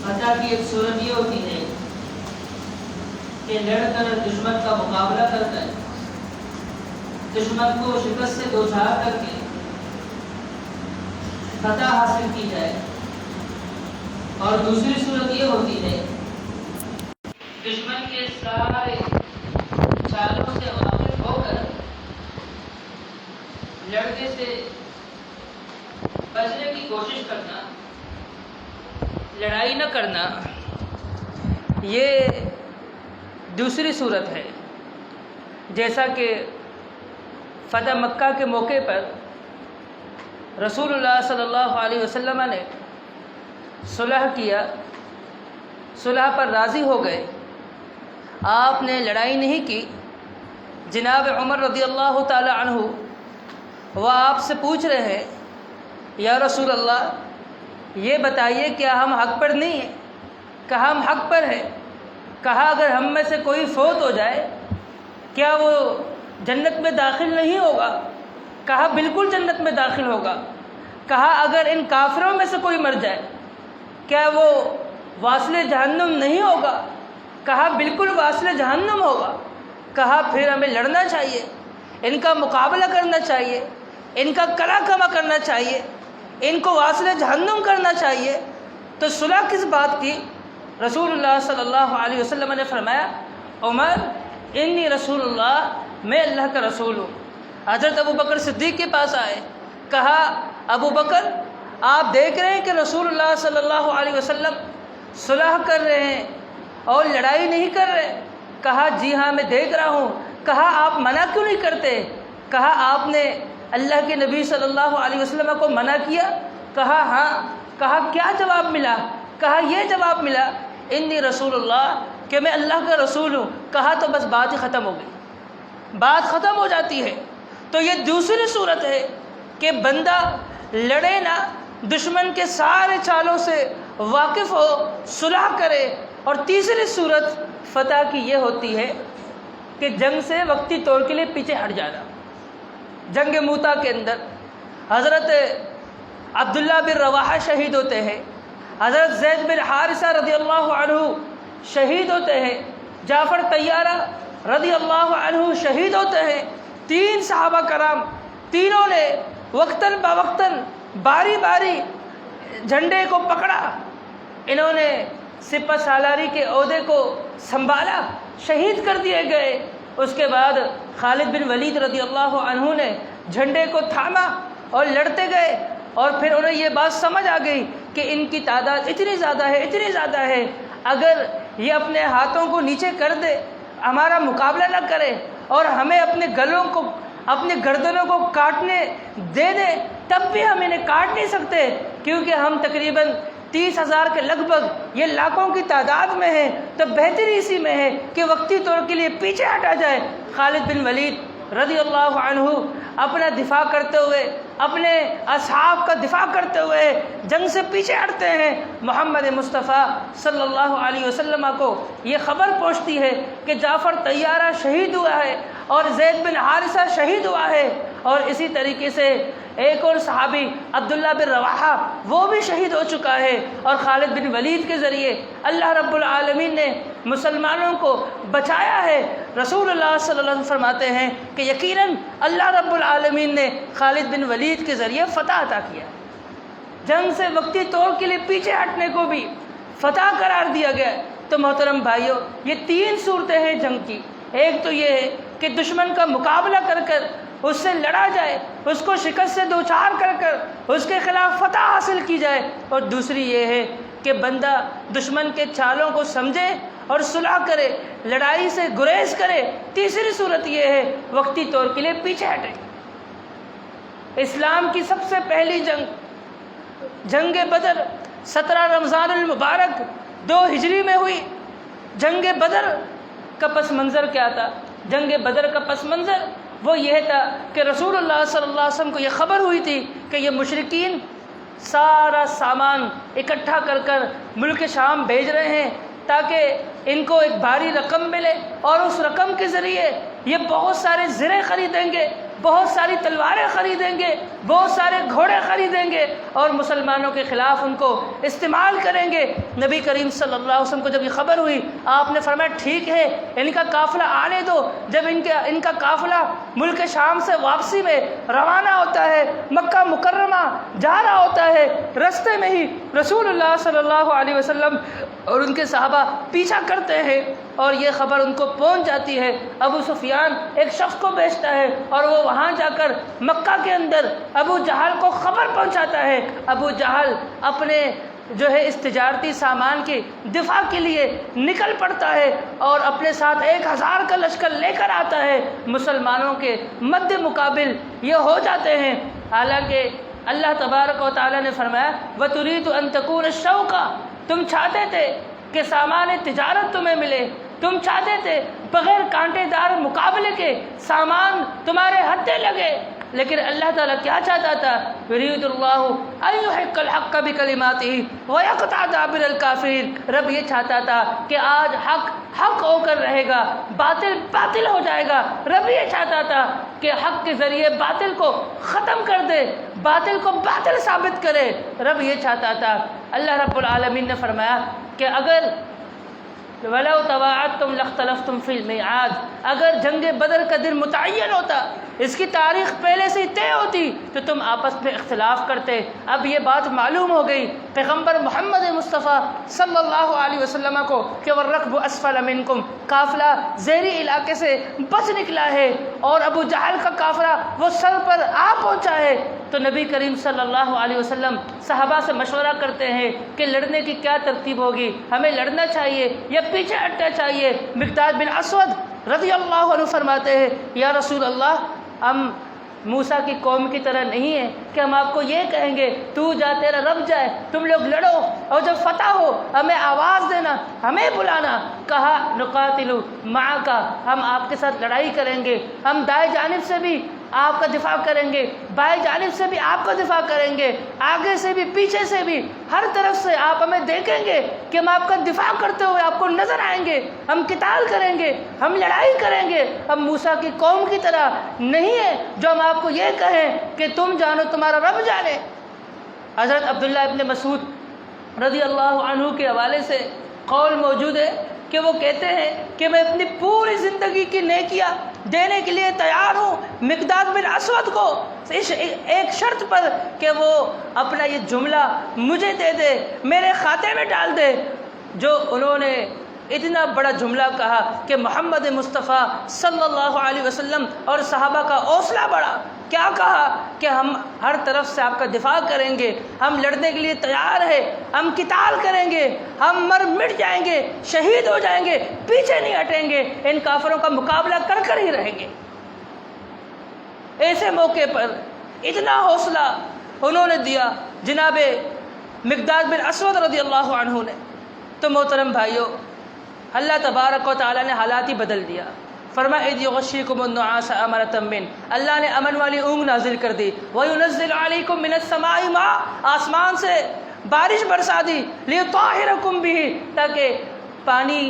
فتح کی ایک صورت یہ ہوتی ہے کہ لڑ کر دشمن کا مقابلہ کر کر دشمن کو شکست سے دوچار کر کے فتح حاصل کی جائے، اور دوسری صورت یہ ہوتی ہے دشمن کے سارے چالوں سے واقف ہو کر لڑکے سے بچنے کی کوشش کرنا، لڑائی نہ کرنا۔ یہ دوسری صورت ہے۔ جیسا کہ فتح مکہ کے موقع پر رسول اللہ صلی اللہ علیہ وسلم نے صلح کیا، صلح پر راضی ہو گئے، آپ نے لڑائی نہیں کی۔ جناب عمر رضی اللہ تعالی عنہ وہ آپ سے پوچھ رہے ہیں، یا رسول اللہ یہ بتائیے کیا ہم حق پر نہیں ہیں؟ کہا ہم حق پر ہیں۔ کہا اگر ہم میں سے کوئی فوت ہو جائے کیا وہ جنت میں داخل نہیں ہوگا؟ کہا بالکل جنت میں داخل ہوگا۔ کہا اگر ان کافروں میں سے کوئی مر جائے کیا وہ واصل جہنم نہیں ہوگا؟ کہا بالکل واصل جہنم ہوگا۔ کہا پھر ہمیں لڑنا چاہیے، ان کا مقابلہ کرنا چاہیے، ان کا کلا کما کرنا چاہیے، ان کو واصل جہنم کرنا چاہیے۔ تو صلح کس بات کی؟ رسول اللہ صلی اللہ علیہ وسلم نے فرمایا، عمر انی رسول اللہ، میں اللہ کا رسول ہوں۔ حضرت ابو بکر صدیق کے پاس آئے، کہا ابو بکر آپ دیکھ رہے ہیں کہ رسول اللہ صلی اللہ علیہ وسلم صلح کر رہے ہیں اور لڑائی نہیں کر رہے؟ کہا جی ہاں میں دیکھ رہا ہوں۔ کہا آپ منع کیوں نہیں کرتے؟ کہا آپ نے اللہ کے نبی صلی اللہ علیہ وسلم کو منع کیا؟ کہا ہاں۔ کہا کیا جواب ملا؟ کہا یہ جواب ملا، انی رسول اللہ، کہ میں اللہ کا رسول ہوں۔ کہا تو بس بات ہی ختم ہو گئی، بات ختم ہو جاتی ہے۔ تو یہ دوسری صورت ہے کہ بندہ لڑے نہ، دشمن کے سارے چالوں سے واقف ہو، صلح کرے۔ اور تیسری صورت فتح کی یہ ہوتی ہے کہ جنگ سے وقتی طور کے لیے پیچھے ہٹ جانا۔ جنگ موتا کے اندر حضرت عبداللہ بن رواحہ شہید ہوتے ہیں، حضرت زید بن حارثہ رضی اللہ عنہ شہید ہوتے ہیں، جعفر طیارہ رضی اللہ عنہ شہید ہوتے ہیں۔ تین صحابہ کرام، تینوں نے وقتاً بوقتاً باری باری جھنڈے کو پکڑا، انہوں نے سپہ سالاری کے عہدے کو سنبھالا، شہید کر دیے گئے۔ اس کے بعد خالد بن ولید رضی اللہ عنہ نے جھنڈے کو تھاما اور لڑتے گئے، اور پھر انہیں یہ بات سمجھ آ گئی کہ ان کی تعداد اتنی زیادہ ہے، اتنی زیادہ ہے، اگر یہ اپنے ہاتھوں کو نیچے کر دے، ہمارا مقابلہ نہ کرے اور ہمیں اپنے گلوں کو، اپنے گردنوں کو کاٹنے دے دے، تب بھی ہم انہیں کاٹ نہیں سکتے، کیونکہ ہم تقریباً 30,000 کے لگ بھگ، یہ لاکھوں کی تعداد میں ہے۔ تو بہتری اسی میں ہے کہ وقتی طور کے لیے پیچھے ہٹا جائے۔ خالد بن ولید رضی اللہ عنہ اپنا دفاع کرتے ہوئے، اپنے اصحاب کا دفاع کرتے ہوئے جنگ سے پیچھے ہٹتے ہیں۔ محمد مصطفیٰ صلی اللہ علیہ وسلم کو یہ خبر پہنچتی ہے کہ جعفر طیارہ شہید ہوا ہے اور زید بن حارثہ شہید ہوا ہے، اور اسی طریقے سے ایک اور صحابی عبداللہ بن رواحہ وہ بھی شہید ہو چکا ہے، اور خالد بن ولید کے ذریعے اللہ رب العالمین نے مسلمانوں کو بچایا ہے۔ رسول اللہ صلی اللہ علیہ وسلم فرماتے ہیں کہ یقیناً اللہ رب العالمین نے خالد بن ولید کے ذریعے فتح عطا کیا۔ جنگ سے وقتی طور کے لیے پیچھے ہٹنے کو بھی فتح قرار دیا گیا۔ تو محترم بھائیوں، یہ تین صورتیں ہیں جنگ کی۔ ایک تو یہ ہے کہ دشمن کا مقابلہ کر کر اس سے لڑا جائے، اس کو شکست سے دوچار کر کر اس کے خلاف فتح حاصل کی جائے، اور دوسری یہ ہے کہ بندہ دشمن کے چالوں کو سمجھے اور صلح کرے، لڑائی سے گریز کرے۔ تیسری صورت یہ ہے وقتی طور کے لیے پیچھے ہٹے۔ اسلام کی سب سے پہلی جنگ بدر 17 رمضان المبارک 2 ہجری میں ہوئی۔ جنگ بدر کا پس منظر کیا تھا؟ جنگ بدر کا پس منظر وہ یہ تھا کہ رسول اللہ صلی اللہ علیہ وسلم کو یہ خبر ہوئی تھی کہ یہ مشرکین سارا سامان اکٹھا کر کر ملک شام بھیج رہے ہیں تاکہ ان کو ایک بھاری رقم ملے، اور اس رقم کے ذریعے یہ بہت سارے زرے خریدیں گے، بہت ساری تلواریں خریدیں گے، بہت سارے گھوڑے خریدیں گے اور مسلمانوں کے خلاف ان کو استعمال کریں گے۔ نبی کریم صلی اللہ علیہ وسلم کو جب یہ خبر ہوئی، آپ نے فرمایا ٹھیک ہے ان کا قافلہ آنے دو۔ جب ان کا قافلہ ملک شام سے واپسی میں روانہ ہوتا ہے، مکہ مکرمہ جا رہا ہوتا ہے، رستے میں ہی رسول اللہ صلی اللہ علیہ وسلم اور ان کے صحابہ پیچھا کرتے ہیں اور یہ خبر ان کو پہنچ جاتی ہے۔ ابو سفیان ایک شخص کو بھیجتا ہے اور وہ وہاں جا کر مکہ کے اندر ابو جہل کو خبر پہنچاتا ہے۔ ابو جہل اپنے جو ہے اس تجارتی سامان کی دفاع کے لیے نکل پڑتا ہے اور اپنے ساتھ 1000 کا لشکر لے کر آتا ہے۔ مسلمانوں کے مد مقابل یہ ہو جاتے ہیں، حالانکہ اللہ تبارک و تعالیٰ نے فرمایا وَتُرِيدُ أَن تَكُونَ الشَّوْكَ، تم چاہتے تھے کہ سامان تجارت تمہیں ملے، تم چاہتے تھے بغیر کانٹے دار مقابلے کے سامان تمہارے ہتھے لگے، لیکن اللہ تعالیٰ کیا چاہتا تھا؟ یرید اللہ ان یحق الحق بکلماتہ ویقطع دابر الکافرین، رب یہ چاہتا تھا کہ آج حق حق ہو کر رہے گا، باطل باطل ہو جائے گا۔ رب یہ چاہتا تھا کہ حق کے ذریعے باطل کو ختم کر دے، باطل کو باطل ثابت کرے، رب یہ چاہتا تھا۔ اللہ رب العالمین نے فرمایا کہ اگر وَلَوْ تَوَاعَدْتُمْ لَاخْتَلَفْتُمْ فِي الْمِيعَادِ، اگر جنگ بدر کا دن متعین ہوتا، اس کی تاریخ پہلے سے طے ہوتی تو تم آپس میں اختلاف کرتے۔ اب یہ بات معلوم ہو گئی پیغمبر محمد مصطفیٰ صلی اللہ علیہ وسلم کو کہ وَالرَّكْبُ أَسْفَلَ مِنْكُمْ، قافلہ زیری علاقے سے بچ نکلا ہے اور ابو جہل کا قافلہ وہ سر پر آ پہنچا ہے۔ تو نبی کریم صلی اللہ علیہ وسلم صحابہ سے مشورہ کرتے ہیں کہ لڑنے کی کیا ترتیب ہوگی، ہمیں لڑنا چاہیے یا پیچھے ہٹنا چاہیے؟ مقداد بن اسود رضی اللہ عنہ فرماتے ہیں یا رسول اللہ، ہم موسیٰ کی قوم کی طرح نہیں ہیں کہ ہم آپ کو یہ کہیں گے تو جا تیرا رب جائے، تم لوگ لڑو اور جب فتح ہو ہمیں آواز دینا، ہمیں بلانا۔ کہا نقاتل معک، ہم آپ کے ساتھ لڑائی کریں گے، ہم دائیں جانب سے بھی آپ کا دفاع کریں گے، بائیں جانب سے بھی آپ کا دفاع کریں گے، آگے سے بھی پیچھے سے بھی، ہر طرف سے آپ ہمیں دیکھیں گے کہ ہم آپ کا دفاع کرتے ہوئے آپ کو نظر آئیں گے، ہم قتال کریں گے، ہم لڑائی کریں گے۔ ہم موسیٰ کی قوم کی طرح نہیں ہے جو ہم آپ کو یہ کہیں کہ تم جانو تمہارا رب جانے۔ حضرت عبداللہ ابن مسعود رضی اللہ عنہ کے حوالے سے قول موجود ہے کہ وہ کہتے ہیں کہ میں اپنی پوری زندگی کی نیکیاں دینے کے لیے تیار ہوں مقداد بن اسود کو، اس ایک شرط پر کہ وہ اپنا یہ جملہ مجھے دے دے، میرے کھاتے میں ڈال دے۔ جو انہوں نے اتنا بڑا جملہ کہا کہ محمد مصطفیٰ صلی اللہ علیہ وسلم اور صحابہ کا حوصلہ بڑھا۔ کیا کہا کہ ہم ہر طرف سے آپ کا دفاع کریں گے، ہم لڑنے کے لیے تیار ہیں، ہم قتال کریں گے، ہم مر مٹ جائیں گے، شہید ہو جائیں گے، پیچھے نہیں ہٹیں گے، ان کافروں کا مقابلہ کر کر ہی رہیں گے۔ ایسے موقع پر اتنا حوصلہ انہوں نے دیا جناب مقداد بن اسود رضی اللہ عنہ نے۔ تو محترم بھائیو، اللہ تبارک و تعالیٰ نے حالات ہی بدل دیا۔ فرمایا اذ یغشیکم النعاس امنۃ من، اللہ نے امن والی اونگ نازل کر دی۔ وینزل علیکم من السماء ماء، آسمان سے بارش برسا دی، لیطہرکم بہ، تاکہ پانی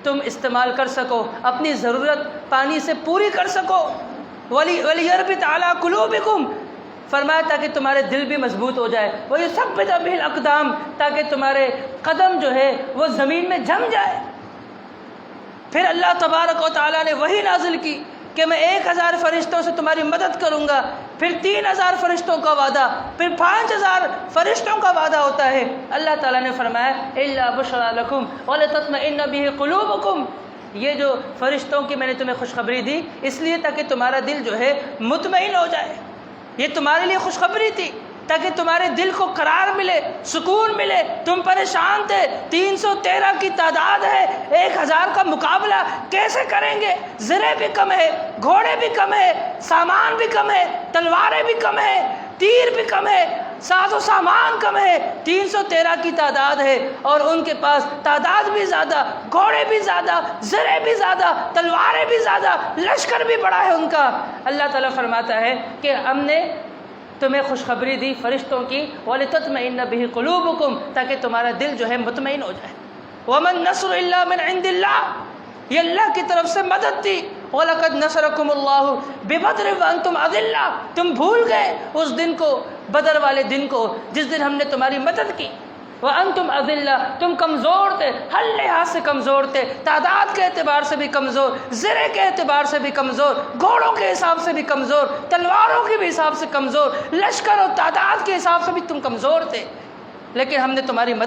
تم استعمال کر سکو، اپنی ضرورت پانی سے پوری کر سکو۔ ولیربط علی قلوبکم، فرمایا تاکہ تمہارے دل بھی مضبوط ہو جائے۔ ویثبت بہ الاقدام، تاکہ تمہارے قدم جو ہے وہ زمین میں جم جائے۔ پھر اللہ تبارک و تعالیٰ نے وحی نازل کی کہ میں 1000 فرشتوں سے تمہاری مدد کروں گا، پھر 3000 فرشتوں کا وعدہ، پھر 5000 فرشتوں کا وعدہ ہوتا ہے۔ اللہ تعالیٰ نے فرمایا الا بشری لکم ولتطمئن بہ قلوبکم، یہ جو فرشتوں کی میں نے تمہیں خوشخبری دی اس لیے تاکہ تمہارا دل جو ہے مطمئن ہو جائے، یہ تمہارے لیے خوشخبری تھی تاکہ تمہارے دل کو قرار ملے، سکون ملے۔ تم پریشان تھے، 313 کی تعداد ہے، 1000 کا مقابلہ کیسے کریں گے؟ زرے بھی کم ہے، گھوڑے بھی کم ہے، سامان بھی کم ہے، تلواریں بھی کم ہے، تیر بھی کم ہے، ساز و سامان کم ہے، 313 کی تعداد ہے اور ان کے پاس تعداد بھی زیادہ، گھوڑے بھی زیادہ، زرے بھی زیادہ، تلواریں بھی زیادہ، لشکر بھی بڑا ہے ان کا۔ اللہ تعالیٰ فرماتا ہے کہ ہم نے تمہیں خوشخبری دی فرشتوں کی، وَلِتَطْمَئِنَّ بِهِ قُلُوبُكُمْ، تاکہ تمہارا دل جو ہے مطمئن ہو جائے۔ وَمَن نَّصْرُ إِلَّا مِنْ عِنْدِ اللَّهِ، یہ اللہ کی طرف سے مدد تھی، وَلَقَدْ نَصَرَكُمُ اللَّهُ بِبَدْرٍ وَأَنْتُمْ أَذِلَّةٌ تم بھول گئے اس دن کو، بدر والے دن کو، جس دن ہم نے تمہاری مدد کی۔ وَأَنْتُمْ أَذِلَّةٌ تم کمزور تھے، ہر لحاظ سے کمزور تھے، تعداد کے اعتبار سے بھی کمزور، زرے کے اعتبار سے بھی کمزور، گھوڑوں کے حساب سے بھی کمزور، تلواروں کے بھی حساب سے کمزور، لشکر اور تعداد کے حساب سے بھی تم کمزور تھے، لیکن ہم نے تمہاری